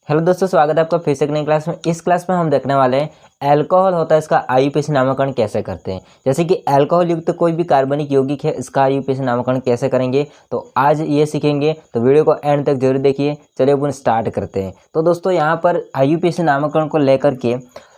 Hello दोस्तों, स्वागत है आपका फिर से एक नई क्लास में। इस क्लास में हम देखने वाले हैं अल्कोहल होता है इसका आईयूपीएसी नामकरण कैसे करते हैं। जैसे कि अल्कोहल युक्त कोई भी कार्बनिक यौगिक है, इसका आईयूपीएसी नामकरण कैसे करेंगे, तो आज ये सीखेंगे। तो वीडियो को एंड तक जरूर देखिए। चलिए अपन स्टार्ट करते हैं। तो दोस्तों यहाँ पर आईयूपीएसी नामकरण को लेकर के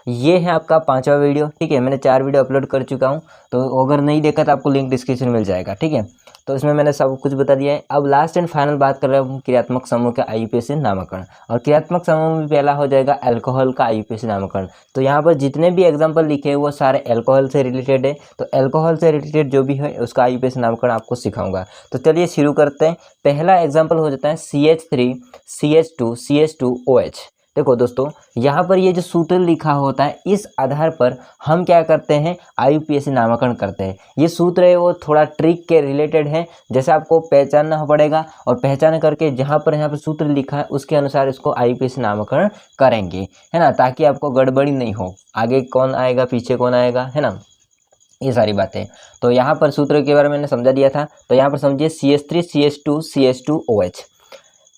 ये है आपका 5वां वीडियो। ठीक है, मैंने 4 वीडियो अपलोड कर चुका हूँ, तो अगर नहीं देखा तो आपको लिंक डिस्क्रिप्शन मिल जाएगा। ठीक है, तो इसमें मैंने सब कुछ बता दिया है। अब लास्ट एंड फाइनल बात कर रहे हैं क्रियात्मक समूह के आईयूपीएसी नामकरण। और क्रियात्मक समूह में पहला हो जाएगा अल्कोहल का आईयूपीएसी नामकरण। तो यहाँ पर जितने भी एग्जांपल लिखे हैं वो सारे अल्कोहल से रिलेटेड है। तो अल्कोहल से रिलेटेड जो भी है उसका आईयूपीएसी नामकरण आपको सिखाऊंगा। तो चलिए शुरू करते हैं। पहला एग्जाम्पल हो जाता है CH3 CH2 CH2OH। देखो दोस्तों, यहाँ पर ये जो सूत्र लिखा होता है इस आधार पर हम क्या करते हैं, आईयूपीएसी नामकरण करते हैं। ये सूत्र है वो थोड़ा ट्रिक के रिलेटेड है, जैसे आपको पहचानना पड़ेगा और पहचान करके जहाँ पर यहाँ पर सूत्र लिखा है उसके अनुसार इसको आईयूपीएसी नामकरण करेंगे, है ना, ताकि आपको गड़बड़ी नहीं हो। आगे कौन आएगा पीछे कौन आएगा, है ना, ये सारी बातें। तो यहाँ पर सूत्र के बारे में मैंने समझा दिया था। तो यहाँ पर समझिए CH3 CH2 CH2OH।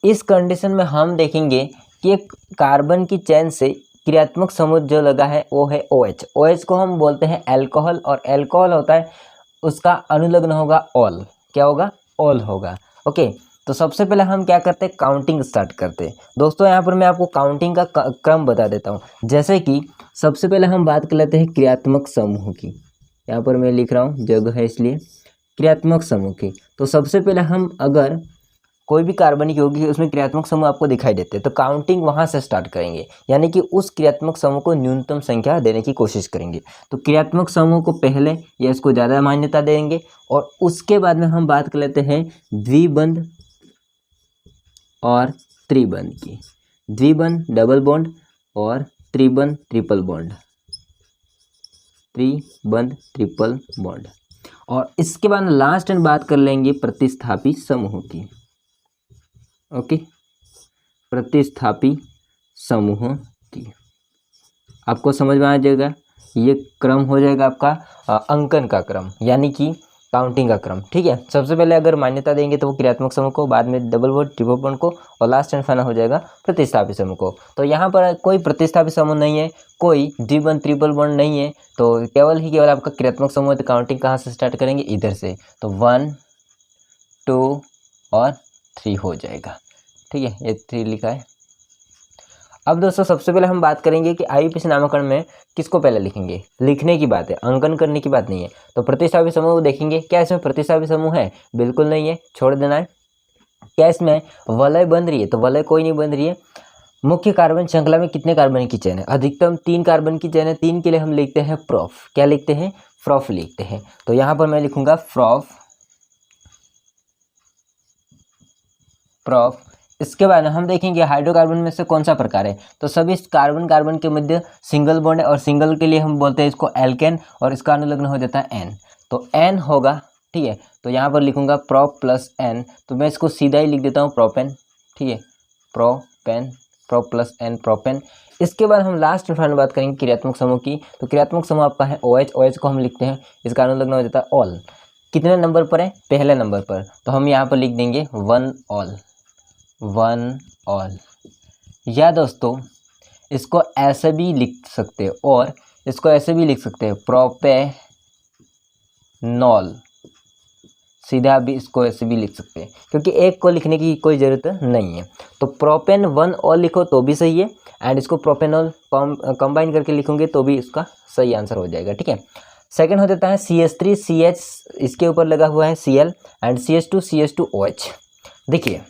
इस कंडीशन में हम देखेंगे कि एक कार्बन की चेन से क्रियात्मक समूह जो लगा है वो है OH। OH को हम बोलते हैं अल्कोहल, और अल्कोहल होता है उसका अनुलग्न होगा ऑल। क्या होगा? ऑल होगा। ओके, तो सबसे पहले हम क्या करते हैं, काउंटिंग स्टार्ट करते हैं। दोस्तों यहाँ पर मैं आपको काउंटिंग का क्रम बता देता हूँ। जैसे कि सबसे पहले हम बात कर लेते हैं क्रियात्मक समूह की। यहाँ पर मैं लिख रहा हूँ, जगह है इसलिए, क्रियात्मक समूह की। तो सबसे पहले हम अगर कोई भी कार्बनिक यौगिक है उसमें क्रियात्मक समूह आपको दिखाई देते हैं तो काउंटिंग वहां से स्टार्ट करेंगे, यानी कि उस क्रियात्मक समूह को न्यूनतम संख्या देने की कोशिश करेंगे। तो क्रियात्मक समूह को पहले या इसको ज़्यादा मान्यता देंगे, और उसके बाद में हम बात कर लेते हैं द्विबंध और त्रिबंध की। द्विबंध डबल बॉन्ड और त्रिबंध ट्रिपल बॉन्ड, त्रिबंध ट्रिपल बॉन्ड। और इसके बाद लास्ट में बात कर लेंगे प्रतिस्थापी समूह की। ओके, प्रतिस्थापी समूह की आपको समझ में आ जाएगा। ये क्रम हो जाएगा आपका अंकन का क्रम, यानी कि काउंटिंग का क्रम। ठीक है, सबसे पहले अगर मान्यता देंगे तो वो क्रियात्मक समूह को, बाद में डबल बॉन्ड ट्रिपल बॉन्ड को, और लास्ट एंड फाइनल हो जाएगा प्रतिस्थापी समूह को। तो यहाँ पर कोई प्रतिस्थापी समूह नहीं है, कोई द्विबंध ट्रिपल बॉन्ड नहीं है, तो केवल आपका क्रियात्मक समूह। तो काउंटिंग कहाँ से स्टार्ट करेंगे, इधर से। तो 1 2 और 3 हो जाएगा। ठीक है, ये 3 लिखा है। अब दोस्तों सबसे पहले हम बात करेंगे कि आईयूपीएसी नामकरण में किसको पहले लिखेंगे। लिखने की बात है, अंकन करने की बात नहीं है। तो प्रतिस्थापी समूह देखेंगे, क्या इसमें प्रतिस्थापी समूह है? बिल्कुल नहीं है, छोड़ देना है। क्या इसमें वलय बन रही है? तो वलय कोई नहीं बन रही है। मुख्य कार्बन श्रृंखला में कितने कार्बन की चेन है? अधिकतम 3 कार्बन की चेन है। 3 के लिए हम लिखते हैं प्रोफ। क्या लिखते हैं? फ्रॉफ लिखते हैं। तो यहाँ पर मैं लिखूंगा फ्रॉफ। इसके बाद हम देखेंगे हाइड्रोकार्बन में से कौन सा प्रकार है। तो सभी कार्बन कार्बन के मध्य सिंगल बॉन्ड है, और सिंगल के लिए हम बोलते हैं इसको एल्केन, और इसका अनुलग्न हो जाता है एन। तो एन होगा। ठीक है, तो यहाँ पर लिखूंगा प्रोप प्लस एन। तो मैं इसको सीधा ही लिख देता हूँ प्रोपेन। ठीक है, propane, prop plus ane propane. इसके बाद हम लास्ट फाइनल बात करेंगे क्रियात्मक समूह की। तो क्रियात्मक समूह आपका है OH। OH को हम लिखते हैं, इसका अनुलग्न हो जाता है ऑल। कितने नंबर पर है? पहले नंबर पर। तो हम यहाँ पर लिख देंगे 1 ऑल, 1 ऑल। या दोस्तों इसको ऐसे भी लिख सकते हैं, और इसको ऐसे भी लिख सकते हैं प्रोपेनॉल। सीधा भी इसको ऐसे भी लिख सकते हैं, क्योंकि एक को लिखने की कोई ज़रूरत नहीं है। तो प्रोपेन 1 ऑल लिखो तो भी सही है, एंड इसको प्रोपेनॉल कंबाइन करके लिखोगे तो भी इसका सही आंसर हो जाएगा। ठीक है, सेकंड हो जाता है CH3 CH, इसके ऊपर लगा हुआ है Cl, एंड CH2 CH2OH। देखिए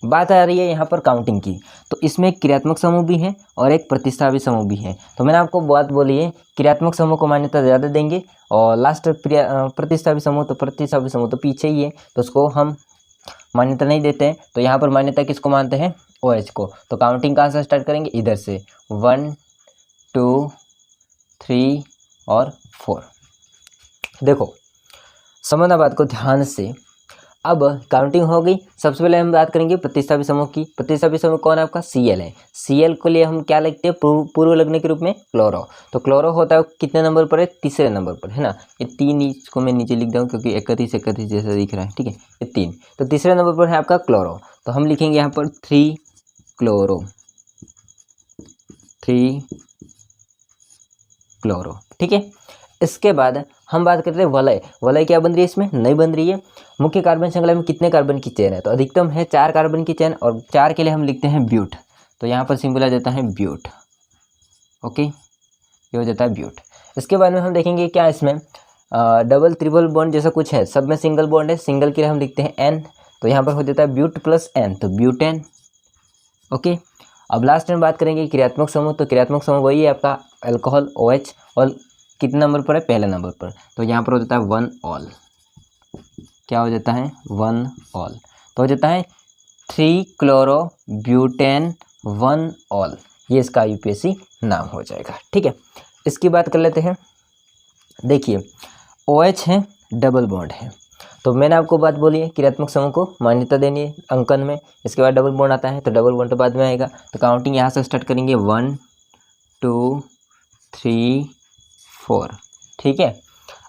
बात आ रही है यहाँ पर काउंटिंग की। तो इसमें एक क्रियात्मक समूह भी है और एक प्रतिस्थापी समूह भी है। तो मैंने आपको बात बोली है, क्रियात्मक समूह को मान्यता ज़्यादा देंगे, और लास्ट प्रतिस्थापी समूह, तो प्रतिस्थापी समूह तो पीछे ही है, तो उसको हम मान्यता नहीं देते हैं। तो यहाँ पर मान्यता किसको मानते हैं? OH को। तो काउंटिंग कहाँ से स्टार्ट करेंगे? इधर से 1 2 3 और 4। देखो समझना बात को ध्यान से। अब काउंटिंग हो गई। सबसे पहले हम बात करेंगे प्रतिस्थापी समूह की। प्रतिस्थापी समूह कौन है आपका? Cl है। Cl के लिए हम क्या लिखते हैं? पूर्व लग्न के रूप में क्लोरो। तो क्लोरो होता है कितने नंबर पर है? तीसरे नंबर पर, है ना। ये 3 इसको मैं नीचे लिख दूँ क्योंकि 31 जैसा दिख रहा है। ठीक है, ये 3। तो तीसरे नंबर पर है आपका क्लोरो। तो हम लिखेंगे यहाँ पर 3 क्लोरो। 3 क्लोरो। ठीक है, इसके बाद हम बात करते हैं वलय। वलय क्या बन रही है, इसमें नहीं बन रही है। मुख्य कार्बन श्रृंखला में कितने कार्बन की चेन है, तो अधिकतम है 4 कार्बन की चेन, और 4 के लिए हम लिखते हैं ब्यूट। तो यहाँ पर सिंबल आ जाता है ब्यूट। ओके, ये हो जाता है ब्यूट। इसके बाद में हम देखेंगे क्या इसमें डबल ट्रिपल बॉन्ड जैसा कुछ है, सब में सिंगल बॉन्ड है, सिंगल के लिए हम लिखते हैं एन। तो यहाँ पर हो जाता है ब्यूट प्लस एन, तो ब्यूटेन। ओके, अब लास्ट में बात करेंगे क्रियात्मक समूह। तो क्रियात्मक समूह वही है आपका अल्कोहल OH, और कितने नंबर पर है, पहले नंबर पर। तो यहाँ पर हो जाता है 1 ऑल। क्या हो जाता है, 1 ऑल। तो हो जाता है 3 क्लोरो ब्यूटेन 1 ऑल। ये इसका यूपीएससी नाम हो जाएगा। ठीक है, इसकी बात कर लेते हैं। देखिए OH है, डबल बॉन्ड है, तो मैंने आपको बात बोली है क्रियात्मक समूह को मान्यता देनी है अंकन में। इसके बाद डबल बॉन्ड आता है, तो डबल बॉन्ड तो बाद में आएगा। तो काउंटिंग यहाँ से स्टार्ट करेंगे 1 2 3 4। ठीक है,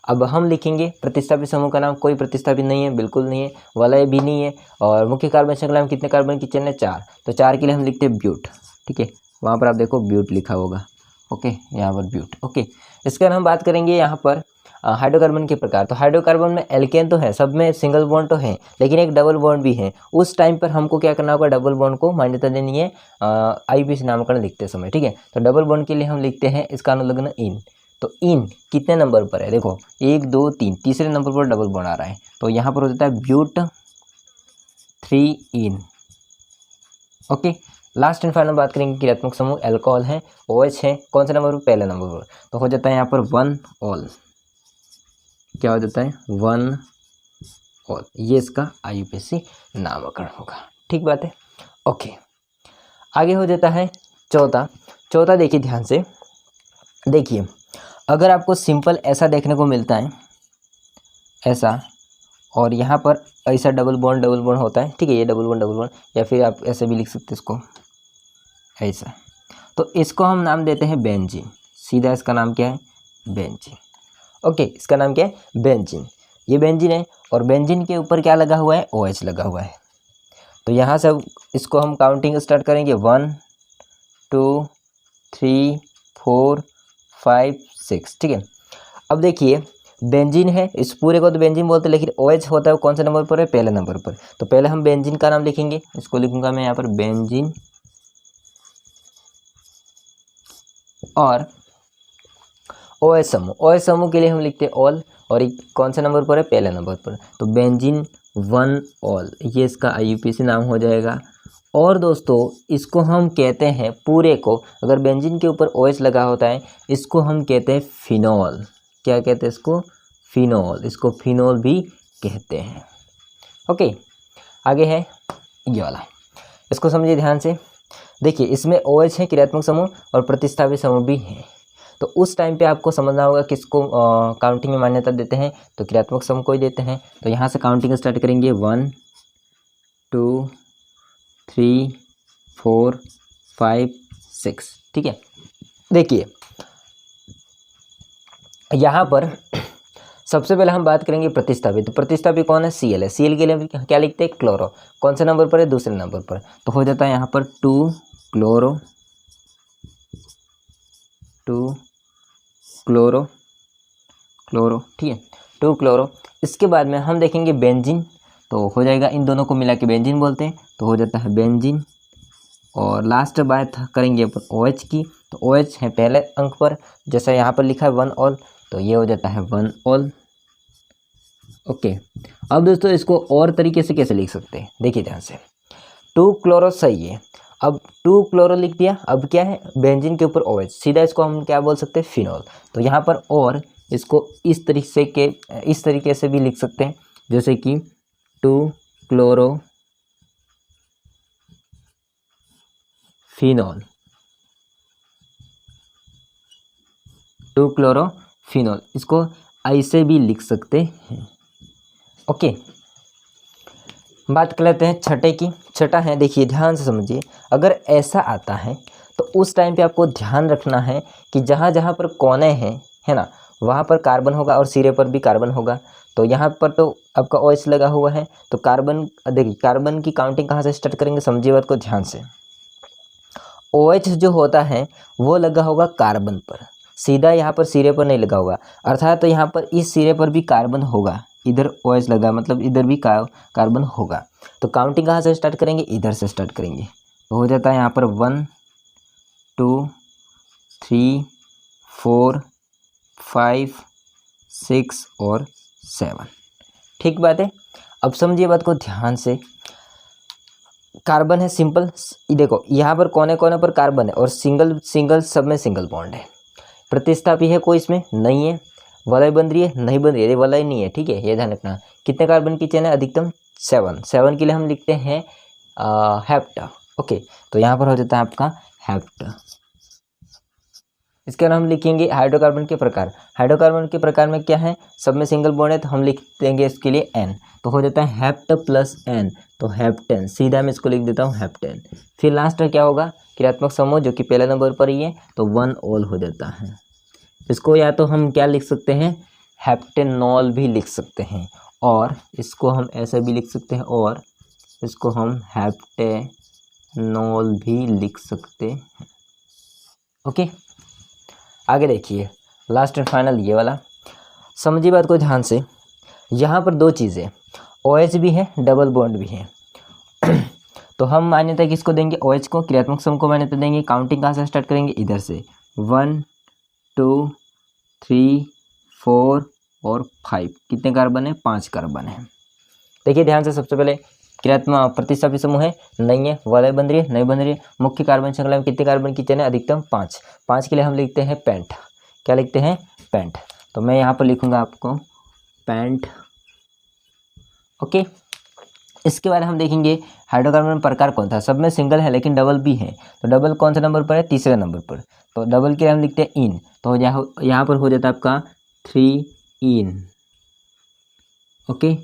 अब हम लिखेंगे प्रतिस्थापित समूह का नाम। कोई प्रतिस्थापित नहीं है, बिल्कुल नहीं है, वलय भी नहीं है, और मुख्य कार्बन श्रृंखला में कितने कार्बन की चेन है, 4। तो 4 के लिए हम लिखते हैं ब्यूट। ठीक है, वहाँ पर आप देखो ब्यूट लिखा होगा। ओके, यहाँ पर ब्यूट। ओके, इसके बाद हम बात करेंगे यहाँ पर हाइड्रोकार्बन के प्रकार। तो हाइड्रोकार्बन में एल्केन तो है, सब में सिंगल बॉन्ड तो है, लेकिन एक डबल बॉन्ड भी है। उस टाइम पर हमको क्या करना होगा, डबल बॉन्ड को मान्यता देनी है आईपीसी नामकरण लिखते समय। ठीक है, तो डबल बॉन्ड के लिए हम लिखते हैं इसका अनुलग्न इन। तो इन कितने नंबर पर है, देखो 1 2 3, तीसरे नंबर पर डबल बॉन्ड आ रहा है। तो यहाँ पर हो जाता है but 3 ene. Okay, last and final बात करेंगे क्रियात्मक समूह। अल्कोहल है, OH है, कौन से नंबर पर, पहले नंबर पर। तो हो जाता है यहाँ पर 1 ऑल। क्या हो जाता है, 1 ऑल। ये इसका आईयूपीएसी नामकरण होगा। ठीक बात है। ओके, आगे हो जाता है चौथा। देखिए ध्यान से, देखिए अगर आपको सिंपल ऐसा देखने को मिलता है, ऐसा, और यहाँ पर ऐसा डबल बॉन्ड होता है। ठीक है, ये डबल बॉन्ड, या फिर आप ऐसे भी लिख सकते हैं इसको, ऐसा। तो इसको हम नाम देते हैं बेंजीन। सीधा इसका नाम क्या है, बेंजीन। ओके, इसका नाम क्या है, बेंजीन। ये बेंजीन है, और बेंजीन के ऊपर क्या लगा हुआ है, OH लगा हुआ है। तो यहाँ से इसको हम काउंटिंग स्टार्ट करेंगे 1 2 3 4 5 6। ठीक है, अब देखिए बेंजीन है, इस पूरे को तो बेंजीन बोलते हैं, लेकिन OH होता है वो कौन से नंबर पर है, पहले नंबर पर। तो पहले हम बेंजीन का नाम लिखेंगे, इसको लिखूंगा मैं यहाँ पर बेंजीन, और OH समूह के लिए हम लिखते हैं ऑल, और कौन से नंबर पर है, पहले नंबर पर। तो बेंजीन 1 ऑल, ये इसका आईयूपीएसी नाम हो जाएगा। और दोस्तों इसको हम कहते हैं पूरे को, अगर बेंजीन के ऊपर OH लगा होता है, इसको हम कहते हैं फिनॉल। क्या कहते हैं इसको, फिनॉल। इसको फिनॉल भी कहते हैं। ओके, आगे है ये वाला, इसको समझिए ध्यान से। देखिए इसमें OH है क्रियात्मक समूह, और प्रतिस्थापित समूह भी है। तो उस टाइम पे आपको समझना होगा किसको काउंटिंग में मान्यता देते हैं, तो क्रियात्मक समूह को ही देते हैं। तो यहाँ से काउंटिंग स्टार्ट करेंगे 1 2 3 4 5 6। ठीक है, देखिए यहाँ पर सबसे पहले हम बात करेंगे प्रतिस्थापित। तो प्रतिस्थापित कौन है, Cl है। Cl के लिए हम क्या लिखते हैं, क्लोरो। कौन से नंबर पर है, दूसरे नंबर पर। तो हो जाता है यहाँ पर 2 क्लोरो, ठीक है, 2 क्लोरो। इसके बाद में हम देखेंगे बेंजीन, तो हो जाएगा, इन दोनों को मिला के बेंजीन बोलते हैं, तो हो जाता है बेंजीन। और लास्ट बात करेंगे अपन OH की। तो OH है पहले अंक पर, जैसा यहाँ पर लिखा है 1 ऑल, तो ये हो जाता है 1 ऑल। ओके, अब दोस्तों इसको और तरीके से कैसे लिख सकते हैं, देखिए ध्यान से। 2 क्लोरो सही है, अब 2 क्लोरो लिख दिया, अब क्या है, बेंजीन के ऊपर OH, सीधा इसको हम क्या बोल सकते हैं, फिनॉल। तो यहाँ पर और इसको इस तरीके से भी लिख सकते हैं, जैसे कि 2 क्लोरो फिनॉल, 2 क्लोरो फिनॉल, इसको ऐसे भी लिख सकते हैं। ओके, बात कर लेते हैं छठे की। छठा है, देखिए ध्यान से समझिए, अगर ऐसा आता है तो उस टाइम पे आपको ध्यान रखना है कि जहाँ जहाँ पर कोने हैं, है ना, वहाँ पर कार्बन होगा और सिरे पर भी कार्बन होगा। तो यहाँ पर तो आपका OH लगा हुआ है, तो कार्बन, देखिए कार्बन की काउंटिंग कहाँ से स्टार्ट करेंगे, समझिए बात को ध्यान से। OH जो होता है वो लगा होगा कार्बन पर, सीधा यहाँ पर सिरे पर नहीं लगा होगा, अर्थात तो यहाँ पर इस सिरे पर भी कार्बन होगा, इधर OH लगा मतलब इधर भी कार्बन होगा। तो काउंटिंग कहाँ से स्टार्ट करेंगे, इधर से स्टार्ट करेंगे। तो हो जाता है यहाँ पर 1 2 3 4 5 6 और 7। ठीक बात है। अब समझिए बात को ध्यान से, कार्बन है सिंपल, देखो यहाँ पर कोने कोने पर कार्बन है और सिंगल सिंगल सब में सिंगल बॉन्ड है। प्रतिस्थापी है कोई इसमें नहीं है, वलय बन रही है नहीं बन रही है, वलय नहीं है, ठीक है, ये ध्यान रखना। कितने कार्बन की चेन है, अधिकतम 7 के लिए हम लिखते हैं हेप्टा। ओके, तो यहाँ पर हो जाता है आपका हेप्टा। इसके बाद हम लिखेंगे हाइड्रोकार्बन के प्रकार। हाइड्रोकार्बन के प्रकार में क्या है, सब में सिंगल बॉन्ड है तो हम लिख देंगे इसके लिए N, तो हो जाता है हेप्ट प्लस N, तो हेप्टेन, सीधा मैं इसको लिख देता हूँ हेप्टेन। फिर लास्ट में क्या होगा, क्रियात्मक समूह जो कि पहले नंबर पर ही है, तो 1 ऑल हो जाता है। इसको या तो हम क्या लिख सकते हैं, हेप्टेनॉल भी लिख सकते हैं, और इसको हम ऐसे भी लिख सकते हैं, और इसको हम हेप्टेनॉल भी लिख सकते हैं। ओके, आगे देखिए लास्ट एंड फाइनल ये वाला, समझिए बात को ध्यान से। यहाँ पर दो चीज़ें, OH भी है, डबल बॉन्ड भी है। तो हम मान्यता किसको देंगे, OH को, क्रियात्मक समूह को मान्यता देंगे। काउंटिंग कहाँ से स्टार्ट करेंगे, इधर से 1 2 3 4 और 5। कितने कार्बन है, 5 कार्बन है। देखिए ध्यान से, सबसे पहले क्रियात्मक प्रतिस्थापी समूह है नहीं है, वलय बन रही है नहीं बन रही है। मुख्य कार्बन श्रृंखला में कितने कार्बन की चेन है, अधिकतम 5। 5 के लिए हम लिखते हैं पेंट, क्या लिखते हैं, पेंट। तो मैं यहाँ पर लिखूंगा आपको पेंट। ओके, इसके बाद हम देखेंगे हाइड्रोकार्बन प्रकार कौन था, सब में सिंगल है लेकिन डबल भी है। तो डबल कौन सा नंबर पर है, तीसरे नंबर पर। तो डबल के लिए हम लिखते हैं इन, तो यहाँ पर हो जाता है आपका 3 इन। ओके,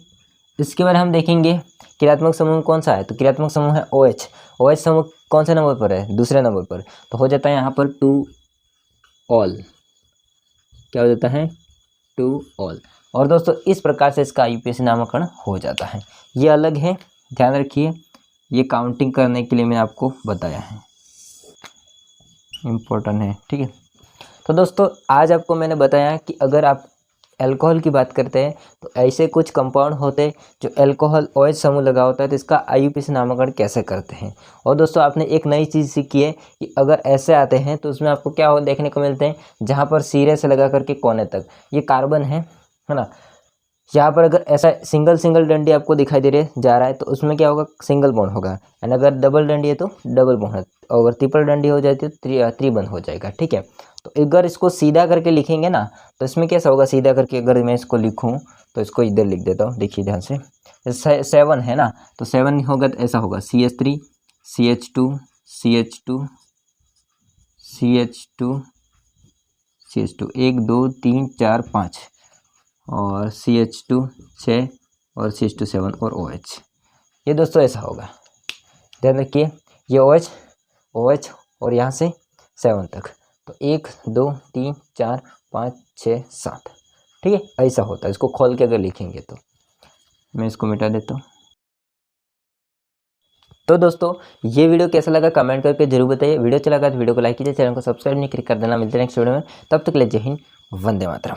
इसके बाद हम देखेंगे क्रियात्मक समूह कौन सा है, तो क्रियात्मक समूह है OH। OH समूह कौन से नंबर पर है, दूसरे नंबर पर। तो हो जाता है यहाँ पर 2 ऑल, क्या हो जाता है, 2 ऑल। और दोस्तों इस प्रकार से इसका IUPAC नामकरण हो जाता है। ये अलग है, ध्यान रखिए, ये काउंटिंग करने के लिए मैंने आपको बताया है, इम्पोर्टेंट है, ठीक है। तो दोस्तों आज आपको मैंने बताया कि अगर आप अल्कोहल की बात करते हैं तो ऐसे कुछ कंपाउंड होते हैं जो अल्कोहल OH समूह लगा होता है, तो इसका IUPAC नामकरण कैसे करते हैं। और दोस्तों आपने एक नई चीज़ सीखी है कि अगर ऐसे आते हैं तो उसमें आपको क्या देखने को मिलते हैं, जहाँ पर सिरे से लगा करके कोने तक ये कार्बन है ना, यहाँ पर अगर ऐसा सिंगल सिंगल डंडी आपको दिखाई दे रहे जा रहा है तो उसमें क्या होगा, सिंगल बॉन्ड होगा। एंड अगर डबल डंडी है तो डबल बॉन्ड है, और अगर ट्रिपल डंडी हो जाती है तो त्रिबंध हो जाएगा, ठीक है। तो अगर इसको सीधा करके लिखेंगे ना तो इसमें कैसा होगा, सीधा करके अगर मैं इसको लिखूं तो इसको इधर लिख देता हूँ, देखिए ध्यान से, 7 है ना, तो 7 होगा तो ऐसा होगा CH3 CH2 CH2 CH2 CH2 1 2 3 4 5 और CH2 6 और CH2 7 और OH। ये दोस्तों ऐसा होगा, ध्यान रखिए, ये OH और यहाँ से 7 तक, तो 1 2 3 4 5 6 7, ठीक है, ऐसा होता है। इसको खोल के अगर लिखेंगे तो मैं इसको मिटा देता हूँ। तो दोस्तों ये वीडियो कैसा लगा कमेंट करके जरूर बताइए। वीडियो अच्छा लगा तो वीडियो को लाइक कीजिए, चैनल को सब्सक्राइब नहीं कर देना। मिलते हैं नेक्स्ट वीडियो में, तब तक के लिए जय हिंद, वंदे मातरम।